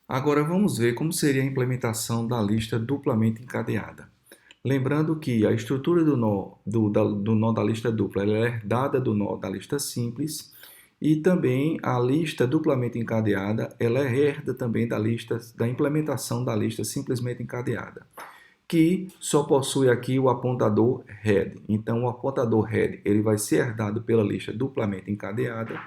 Agora vamos ver como seria a implementação da lista duplamente encadeada. Lembrando que a estrutura do nó da lista dupla ela é herdada do nó da lista simples e também a lista duplamente encadeada ela herda também da implementação da lista simplesmente encadeada, que só possui aqui o apontador head. Então, o apontador head ele vai ser herdado pela lista duplamente encadeada,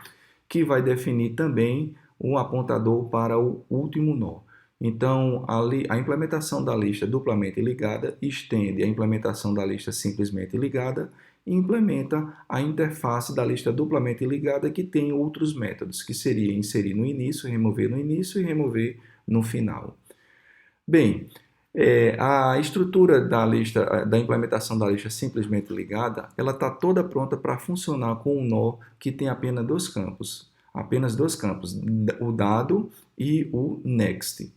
que vai definir também um apontador para o último nó. Então, a implementação da lista duplamente ligada estende a implementação da lista simplesmente ligada e implementa a interface da lista duplamente ligada, que tem outros métodos, que seria inserir no início e remover no final. Bem, a estrutura da lista, da implementação da lista simplesmente ligada, ela está toda pronta para funcionar com um nó que tem apenas dois campos, o dado e o next.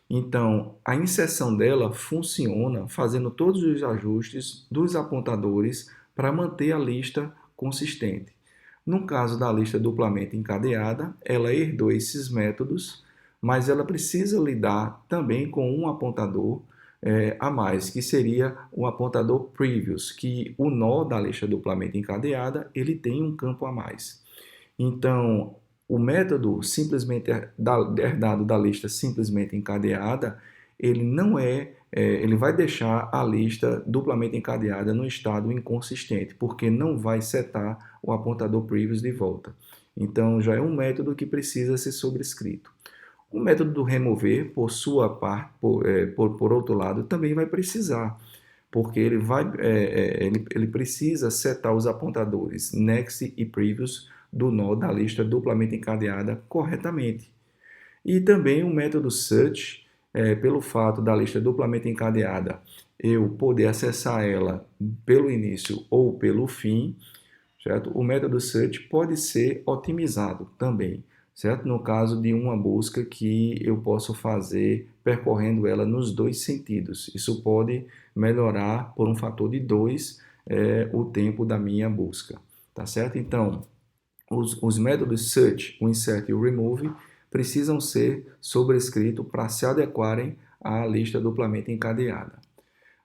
Então, a inserção dela funciona fazendo todos os ajustes dos apontadores para manter a lista consistente. No caso da lista duplamente encadeada, ela herdou esses métodos, mas ela precisa lidar também com um apontador a mais, que seria o apontador previous, que o nó da lista duplamente encadeada ele tem um campo a mais. Então, o método simplesmente herdado da lista simplesmente encadeada, ele não ele vai deixar a lista duplamente encadeada no estado inconsistente, porque não vai setar o apontador previous de volta. Então, já é um método que precisa ser sobrescrito. O método do remover, por sua parte, por outro lado, também vai precisar, porque ele precisa setar os apontadores next e previous do nó da lista duplamente encadeada corretamente. E também o método search, pelo fato da lista duplamente encadeada, eu poder acessar ela pelo início ou pelo fim, certo? O método search pode ser otimizado também, certo? No caso de uma busca que eu posso fazer percorrendo ela nos dois sentidos. Isso pode melhorar por um fator de 2 o tempo da minha busca, tá certo? Então, os métodos search, o insert e o remove precisam ser sobrescritos para se adequarem à lista duplamente encadeada.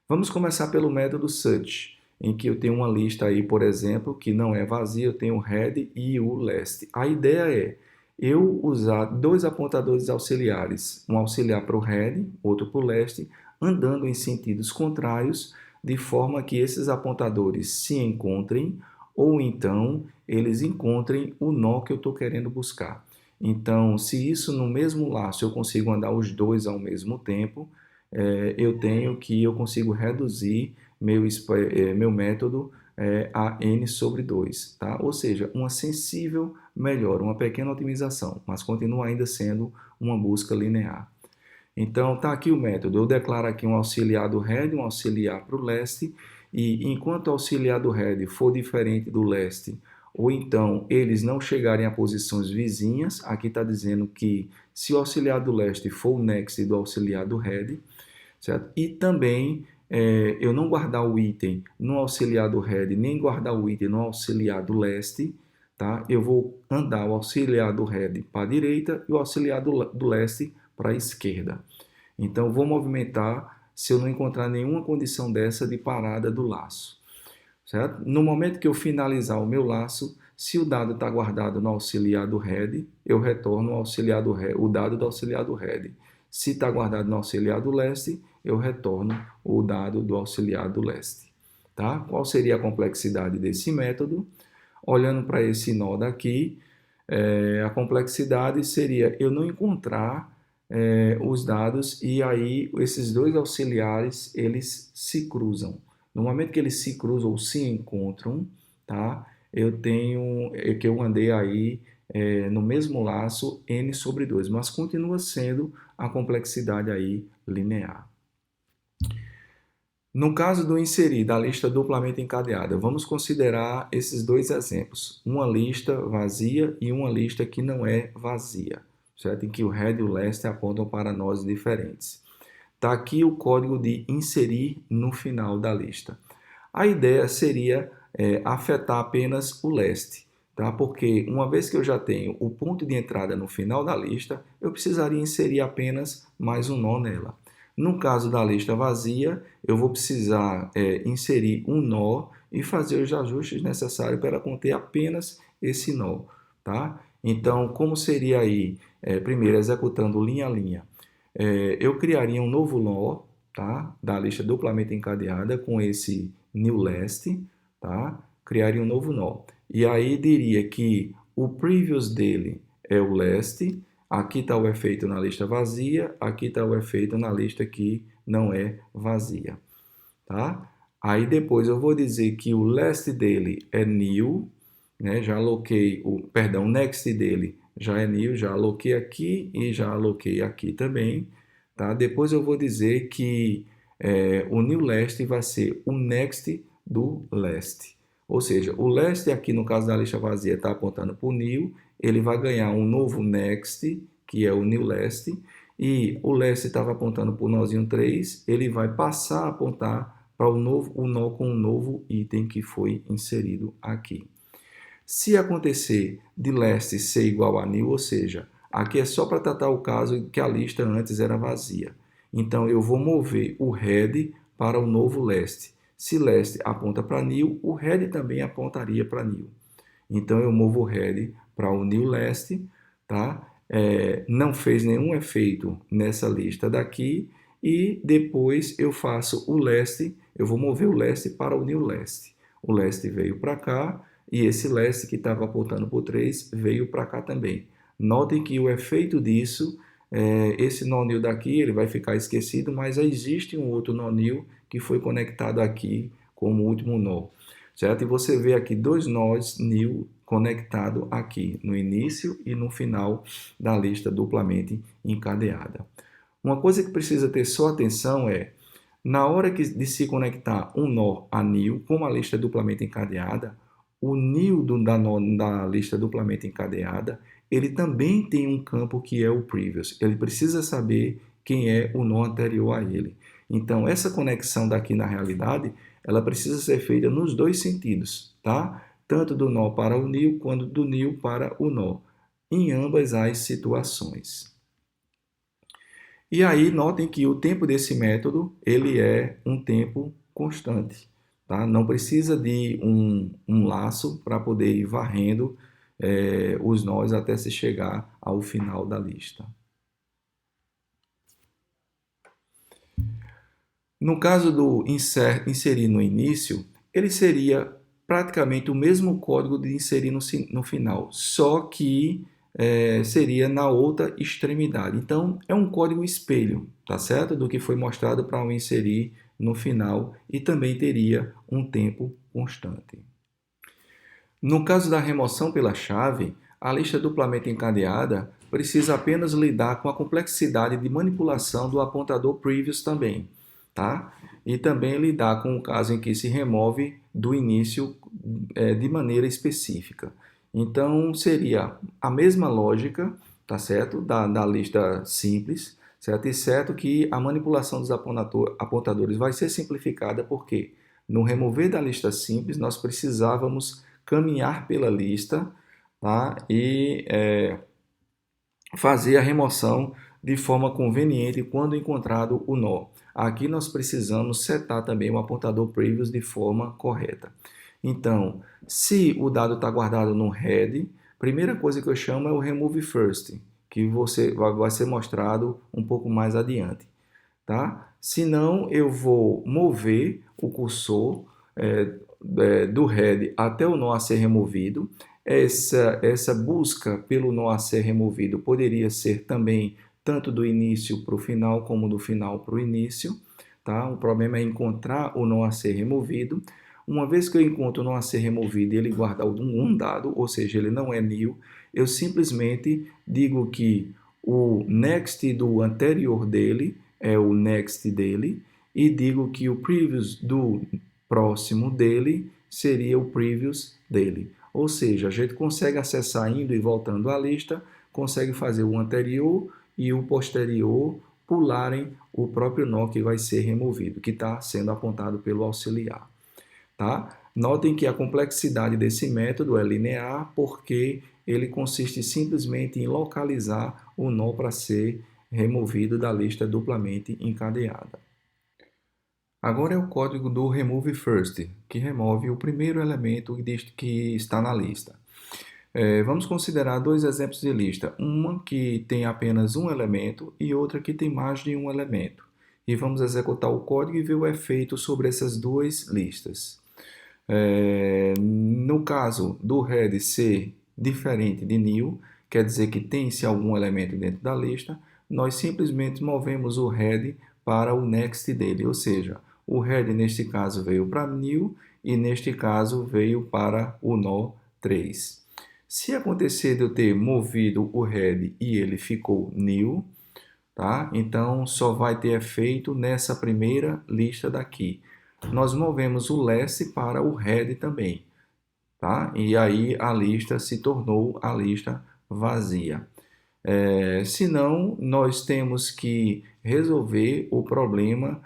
Vamos começar pelo método search, em que eu tenho uma lista aí, por exemplo, que não é vazia, eu tenho o head e o last. A ideia é eu usar dois apontadores auxiliares, um auxiliar para o head, outro para o last, andando em sentidos contrários, de forma que esses apontadores se encontrem ou então eles encontrem o nó que eu estou querendo buscar. Então, se isso no mesmo laço eu consigo andar os dois ao mesmo tempo, eu consigo reduzir meu método a n sobre 2, tá? Ou seja, uma sensível melhora, uma pequena otimização, mas continua ainda sendo uma busca linear. Então, está aqui o método. Eu declaro aqui um auxiliar do head, um auxiliar para o last, e enquanto o auxiliar do head for diferente do last, ou então eles não chegarem a posições vizinhas, aqui está dizendo que se o auxiliar do last for o next do auxiliar do head, certo? E também eu não guardar o item no auxiliar do head, nem guardar o item no auxiliar do last, tá? Eu vou andar o auxiliar do head para a direita e o auxiliar do last para a esquerda. Então, vou movimentar se eu não encontrar nenhuma condição dessa de parada do laço, certo? No momento que eu finalizar o meu laço, se o dado está guardado no auxiliar do head, eu retorno o dado do auxiliar do head. Se está guardado no auxiliar do last, eu retorno o dado do auxiliar do last. Tá? Qual seria a complexidade desse método? Olhando para esse nó daqui, a complexidade seria eu não encontrar os dados e aí esses dois auxiliares eles se cruzam. No momento que eles se cruzam ou se encontram, tá? Que eu andei aí no mesmo laço n sobre 2, mas continua sendo a complexidade aí linear. No caso do inserir da lista duplamente encadeada, vamos considerar esses dois exemplos, uma lista vazia e uma lista que não é vazia, certo? Em que o head e o last apontam para nós diferentes. Está aqui o código de inserir no final da lista. A ideia seria afetar apenas o last, tá? Porque uma vez que eu já tenho o ponto de entrada no final da lista, eu precisaria inserir apenas mais um nó nela. No caso da lista vazia, eu vou precisar inserir um nó e fazer os ajustes necessários para conter apenas esse nó, tá? Então, como seria aí, primeiro, executando linha a linha, eu criaria um novo nó, tá? Da lista duplamente encadeada com esse new last, tá? Criaria um novo nó. E aí diria que o previous dele é o last, aqui está o efeito na lista vazia, aqui está o efeito na lista que não é vazia, tá? Aí depois eu vou dizer que o last dele é new, né? Já aloquei o next dele já é new, já aloquei aqui e já aloquei aqui também, tá? Depois eu vou dizer que o new last vai ser o next do last. Ou seja, o last aqui no caso da lista vazia está apontando para o new, ele vai ganhar um novo next, que é o new last, e o last estava apontando para o nozinho 3, ele vai passar a apontar para o nó com um novo item que foi inserido aqui. Se acontecer de last ser igual a new, ou seja, aqui é só para tratar o caso que a lista antes era vazia. Então, eu vou mover o head para o novo last. Se last aponta para new, o head também apontaria para new. Então, eu movo o head para o new last, tá? Não fez nenhum efeito nessa lista daqui. E depois eu faço o last, eu vou mover o last para o new last. O last veio para cá e esse last que estava apontando para o 3 veio para cá também. Notem que o efeito disso, esse nó new daqui, ele vai ficar esquecido, mas existe um outro nó new que foi conectado aqui como último nó, certo? E você vê aqui dois nós new conectados aqui, no início e no final da lista duplamente encadeada. Uma coisa que precisa ter só atenção é, na hora de se conectar um nó a new, como a lista é duplamente encadeada, o new da lista duplamente encadeada, ele também tem um campo que é o previous. Ele precisa saber quem é o nó anterior a ele. Então, essa conexão daqui na realidade, ela precisa ser feita nos dois sentidos, tá? Tanto do nó para o new, quanto do new para o nó, em ambas as situações. E aí, notem que o tempo desse método, ele é um tempo constante. Tá? Não precisa de um laço para poder ir varrendo os nós até se chegar ao final da lista. No caso do inserir no início, ele seria praticamente o mesmo código de inserir no final, só que seria na outra extremidade. Então, é um código espelho, tá certo? Do que foi mostrado para o inserir no final e também teria um tempo constante. No caso da remoção pela chave, a lista duplamente encadeada precisa apenas lidar com a complexidade de manipulação do apontador previous também, tá? E também lidar com o caso em que se remove do início de maneira específica. Então, seria a mesma lógica, tá certo? Da lista simples, certo? Exceto que a manipulação dos apontadores vai ser simplificada porque no remover da lista simples, nós precisávamos caminhar pela lista, tá? E fazer a remoção de forma conveniente quando encontrado o nó. Aqui nós precisamos setar também o apontador previous de forma correta. Então, se o dado está guardado no head, primeira coisa que eu chamo é o remove first, que vai ser mostrado um pouco mais adiante. Tá? Se não, eu vou mover o cursor do head até o nó a ser removido. Essa busca pelo nó a ser removido poderia ser também tanto do início para o final, como do final para o início. Tá? O problema é encontrar o nó a ser removido. Uma vez que eu encontro o nó a ser removido e ele guarda um dado, ou seja, ele não é new, eu simplesmente digo que o next do anterior dele é o next dele e digo que o previous do próximo dele seria o previous dele. Ou seja, a gente consegue acessar indo e voltando a lista, consegue fazer o anterior e o posterior pularem o próprio nó que vai ser removido, que está sendo apontado pelo auxiliar. Tá? Notem que a complexidade desse método é linear porque ele consiste simplesmente em localizar o nó para ser removido da lista duplamente encadeada. Agora é o código do Remove First, que remove o primeiro elemento que está na lista. Vamos considerar dois exemplos de lista, uma que tem apenas um elemento e outra que tem mais de um elemento. E vamos executar o código e ver o efeito sobre essas duas listas. No caso do head ser diferente de new, quer dizer que tem-se algum elemento dentro da lista, nós simplesmente movemos o head para o next dele, ou seja, o head neste caso veio para new e neste caso veio para o nó 3. Se acontecer de eu ter movido o head e ele ficou new, tá? Então só vai ter efeito nessa primeira lista daqui. Nós movemos o last para o head também, tá? E aí a lista se tornou a lista vazia. Senão, nós temos que resolver o problema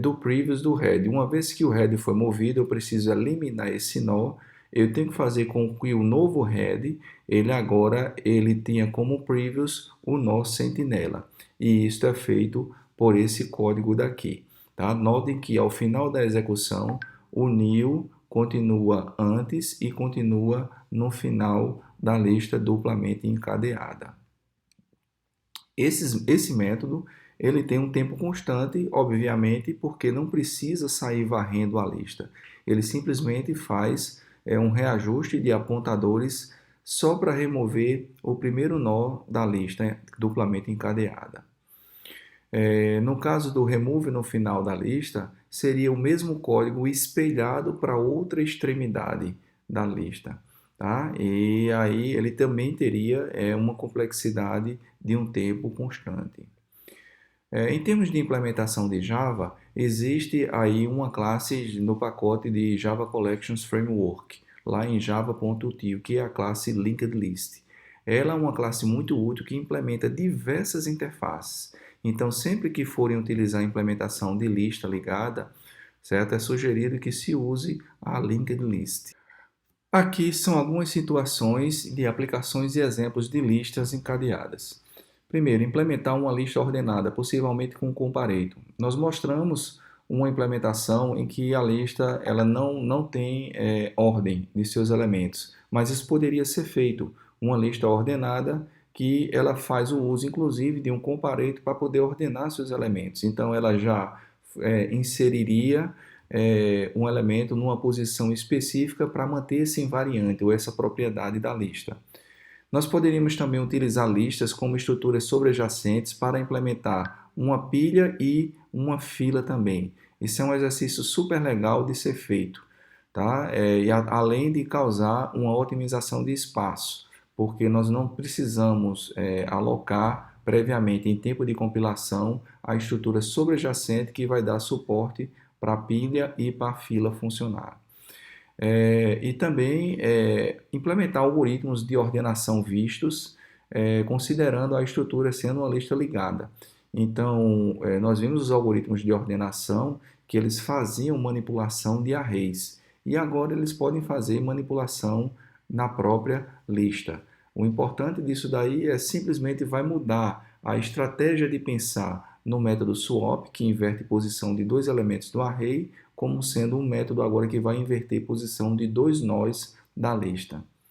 do previous do head. Uma vez que o head foi movido, eu preciso eliminar esse nó. Eu tenho que fazer com que o novo head, ele tenha como previous o nó sentinela. E isso é feito por esse código daqui. Tá? Notem que ao final da execução, o new continua antes e continua no final da lista duplamente encadeada. Esse método ele tem um tempo constante, obviamente, porque não precisa sair varrendo a lista. Ele simplesmente faz um reajuste de apontadores só para remover o primeiro nó da lista duplamente encadeada. No caso do remove no final da lista, seria o mesmo código espelhado para outra extremidade da lista. Tá? E aí ele também teria uma complexidade de um tempo constante. Em termos de implementação de Java, existe aí uma classe no pacote de Java Collections Framework, lá em java.util, que é a classe Linked List. Ela é uma classe muito útil que implementa diversas interfaces. Então, sempre que forem utilizar a implementação de lista ligada, certo? É sugerido que se use a Linked List. Aqui são algumas situações de aplicações e exemplos de listas encadeadas. Primeiro, implementar uma lista ordenada, possivelmente com um comparator. Nós mostramos uma implementação em que a lista ela não tem ordem de seus elementos, mas isso poderia ser feito. Uma lista ordenada que ela faz o uso, inclusive, de um comparator para poder ordenar seus elementos. Então, ela já inseriria um elemento numa posição específica para manter esse invariante ou essa propriedade da lista. Nós poderíamos também utilizar listas como estruturas sobrejacentes para implementar uma pilha e uma fila também. Isso é um exercício super legal de ser feito, tá? Além de causar uma otimização de espaço, porque nós não precisamos alocar previamente em tempo de compilação a estrutura sobrejacente que vai dar suporte para a pilha e para a fila funcionar. E também implementar algoritmos de ordenação vistos, considerando a estrutura sendo uma lista ligada. Então, nós vimos os algoritmos de ordenação que eles faziam manipulação de arrays, e agora eles podem fazer manipulação na própria lista. O importante disso daí é simplesmente vai mudar a estratégia de pensar no método swap, que inverte posição de dois elementos do array, como sendo um método agora que vai inverter posição de dois nós da lista.